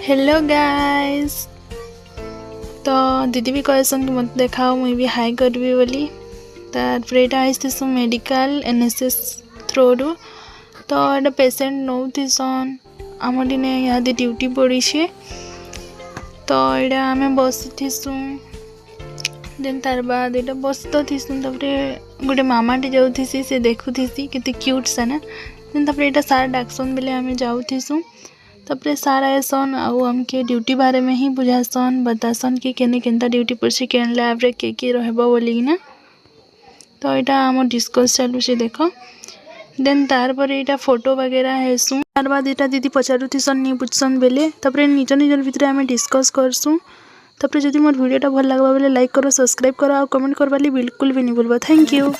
Hello guys. तो दीदी भी कहसन कि मत देखाओ मुई भी हाई करबी बोली। तार एटा आइसु मेडिकल एनएसएस थ्रो रु। तो एटा पेशेंट नौथिसन आम दिने यहाँ ड्यूटी पड़ी छे। तो एटा आमे बसथिसु देन तार बाद एटा बस तो थिसु तबरे गोटे मामाटे जाउथिसी से देखुथिसी केते क्यूट सना। देन तबरे एटा सारा डाकसन बेले आमे जाउथिसु। तबरे सारा आएसन आउ हमके ड्यूटी बारे में ही बुझासन बतासन कि केने केनता ड्यूटी पड़छे केन लैब रे के रहबो बोलिना। तो एटा हम डिस्कस चालू छे देखो। देन तार पर एटा फोटो वगैरह हेसु। तार बाद एटा दीदी पचारुथिसन नि बुझसन बेले तबरे निज निजर भितरे आमे डिस्कस करसु। तबरे जदि मोर वीडियोटा भल लागबा बेले लाइक करो, सब्सक्राइब करो और कमेंट करबाली बिल्कुल भी नहीं भूलबा। Thank you.